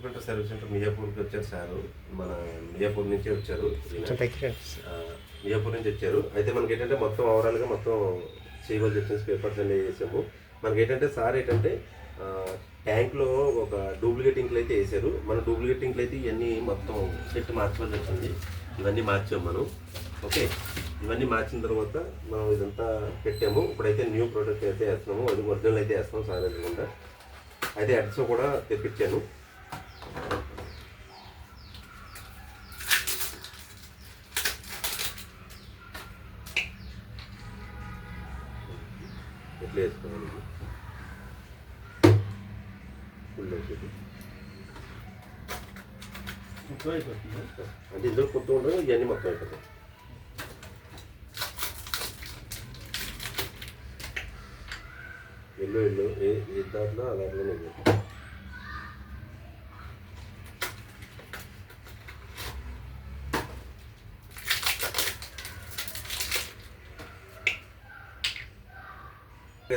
Service centre మియాపూర్కి వచ్చారు sir. మన మియాపూర్ నుంచి వచ్చారు. మియాపూర్ నుంచి వచ్చారు. అయితే మనకి ఏంటంటే మొత్తం ఓవరాల్గా మొత్తం చేయవలసి వచ్చిన స్పేర్ పార్ట్స్ అన్నీ వేసాము. మనకి ఏంటంటే సార్ ఏంటంటే ట్యాంక్లో ఒక డూప్లికేట్ ఇంక్లు అయితే వేసారు. మన డూప్లికేట్ ఇంక్లు అయితే ఇవన్నీ మొత్తం సెట్ మార్చవలసి వచ్చింది. ఇవన్నీ మార్చాము మనం. ఓకే, ఇవన్నీ మార్చిన తర్వాత మనం ఇదంతా పెట్టాము. ఇప్పుడైతే న్యూ ప్రోడక్ట్ అయితే వేస్తున్నాము. అది ఒరిజినల్ అయితే వేస్తున్నాం సార్ అనుకుంటా. అయితే అడ్స్ కూడా తెప్పించాను. ఎట్లా వేసుకోవాలి ఫుల్ వేసేది అంటే ఇందులో కొత్త ఉండదు. ఇవన్నీ మొత్తం అయిపోతాయి. ఎల్లో ఏ దాంట్లో ఆ దాంట్లోనే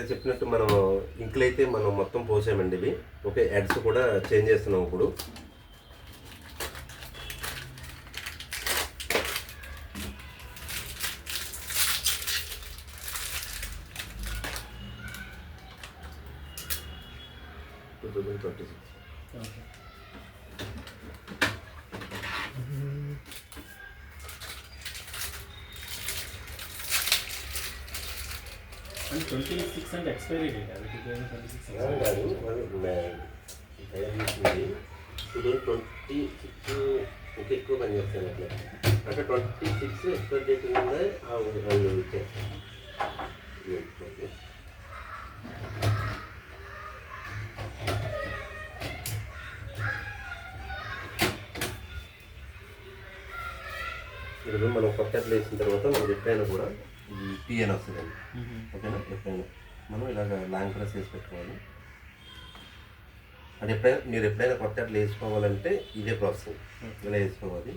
చెప్పినట్టు మనం ఇంకులు అయితే మనం మొత్తం పోసామండి ఇవి. ఓకే, యాడ్స్ కూడా చేంజ్ చేస్తున్నాం ఇప్పుడు. And 26 and expiry date. That is 26. కాదు, ఇప్పుడు 26 ఇంకా ఎక్కువ పని చేస్తాను. అట్లా అంటే 26 ఎక్స్పైర్ డేట్ ఉందా వాళ్ళు ఇచ్చేస్తాను. ఇప్పుడు మనం కొత్త అట్లా వేసిన తర్వాత మనం ఎప్పుడైనా కూడా పిఎన్ వస్తుందండి. ఓకేనా, ఎప్పుడైనా మనం ఇలాగ లాంగ్ ప్రెస్ వేసి పెట్టుకోవాలి. అది మీరు ఎప్పుడైనా కొత్త అట్లా వేసుకోవాలంటే ఇదే ప్రాసెస్, ఇలా వేసుకోవాలి.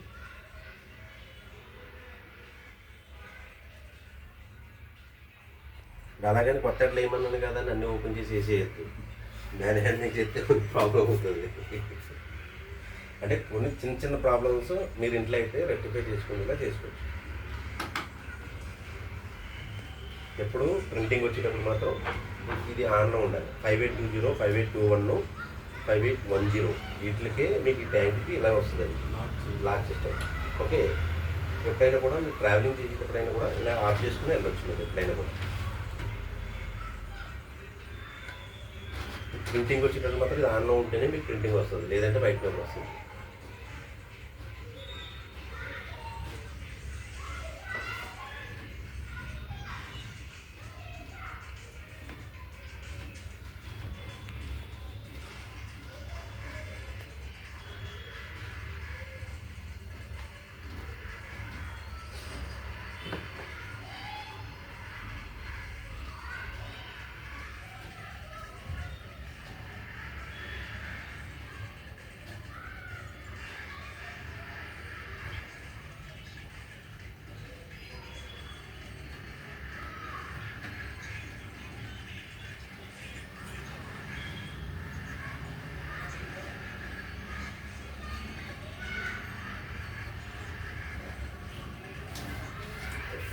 అలాగని కొత్త అట్లా ఏమన్నాను కదా అని అన్నీ ఓపెన్ చేసి వేసేయద్దు. దాని హ్యాండ్ చేస్తే కొన్ని ప్రాబ్లం అవుతుంది. అంటే కొన్ని చిన్న చిన్న ప్రాబ్లమ్స్ మీరు ఇంట్లో అయితే రెక్టిఫై చేసుకునేలా చేసుకోవచ్చు. ఎప్పుడు ప్రింటింగ్ వచ్చేటప్పుడు మాత్రం ఇది ఆన్లో ఉండాలి. 5820, 5821, 5810 వీటికే మీకు ఈ ట్యాంక్కి ఇలా వస్తుంది లాక్ సిస్టమ్. ఓకే, ఎప్పుడైనా కూడా మీరు ట్రావెలింగ్ చేసేటప్పుడైనా కూడా ఇలా ఆఫ్ చేసుకుని వెళ్ళొచ్చు. మీరు ఎప్పుడైనా కూడా ప్రింటింగ్ వచ్చేటప్పుడు మాత్రం ఇది ఆన్లో ఉంటేనే మీకు ప్రింటింగ్ వస్తుంది, లేదంటే బయట వస్తుంది.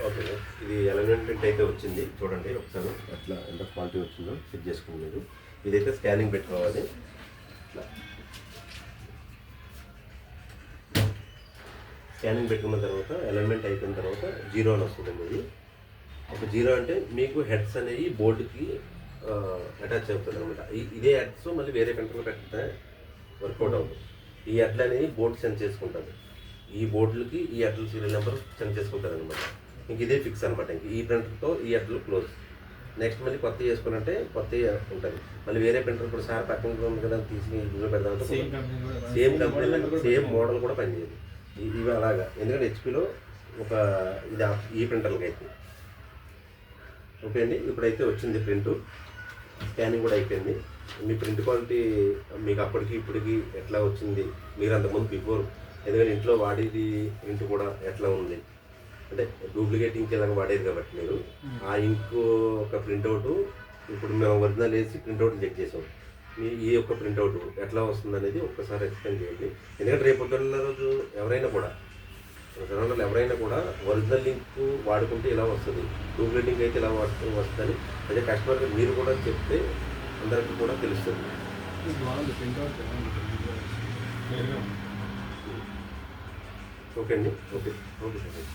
ఓకే, ఇది ఎలమెంట్ ప్రింట్ అయితే వచ్చింది. చూడండి ఒకసారి అట్లా ఎంత క్వాలిటీ వచ్చిందో చెక్ చేసుకోండి మీరు. ఇదైతే స్కానింగ్ పెట్టుకోవాలి. ఇట్లా స్కానింగ్ పెట్టుకున్న తర్వాత ఎలమెంట్ అయిపోయిన తర్వాత 0 అని వస్తుందండి. ఇది ఒక 0 అంటే మీకు హెడ్స్ అనేవి బోర్డుకి అటాచ్ అవుతుంది అనమాట. ఇదే హెడ్స్ మళ్ళీ వేరే కంట్రీలో పెడితే వర్కౌట్ అవుతుంది. ఈ హెడ్లు అనేవి బోర్డు సెండ్ చేసుకుంటుంది. ఈ బోర్డులకి ఈ హెడ్ల సీరియల్ నెంబర్ సెండ్ చేసుకుంటుంది అనమాట. ఇంక ఇదే ఫిక్స్ అనమాట. ఇంక ఈ ప్రింటర్తో ఈ హెడ్లు క్లోజ్. నెక్స్ట్ మళ్ళీ కొత్త చేసుకోవాలంటే కొత్త ఉంటుంది. మళ్ళీ వేరే ప్రింటర్ ఇప్పుడు సార్ పక్కన ఉంది కదా తీసి ఇందులో పెడదామంటే సేమ్ కంపెనీ సేమ్ మోడల్ కూడా పనిచేయదు. ఇవి అలాగా, ఎందుకంటే హెచ్పిలో ఒక ఇది ఈ ప్రింటర్లకి అయితే. ఓకే అండి, ఇప్పుడైతే వచ్చింది ప్రింటు. స్కానింగ్ కూడా అయిపోయింది. మీ ప్రింట్ క్వాలిటీ మీకు అప్పటికి ఇప్పటికి ఎట్లా వచ్చింది, మీరు అంతకుముందు బిఫోర్ ఎందుకంటే ఇంట్లో వాడేది ప్రింట్ కూడా ఎట్లా ఉంది అంటే డూప్లికేట్ ఇంక్ ఇలాగ వాడేది కాబట్టి మీరు ఆ ఇంక్ ఒక ప్రింట్అవుట్ ఇప్పుడు మేము ఒరిజినల్ వేసి ప్రింట్అవుట్ చెక్ చేసాం. మీ ఈ యొక్క ప్రింట్అవుట్ ఎట్లా వస్తుంది అనేది ఒక్కసారి ఎక్స్ప్లెయిన్ చేయండి. ఎందుకంటే రేపు పొద్దున్న రోజు ఎవరైనా కూడా జనాలు ఎవరైనా కూడా ఒరిజినల్ లింక్ వాడుకుంటే ఇలా వస్తుంది, డూప్లికేట్ లింక్ అయితే ఇలా వస్తుందని అదే కస్టమర్కి మీరు కూడా చెప్తే అందరికీ కూడా తెలుస్తుంది. ఇది బాగుంది, ప్రింట్అవుట్ క్లియర్గా ఉంది. ఓకే అండి, ఓకే ఓకే సార్.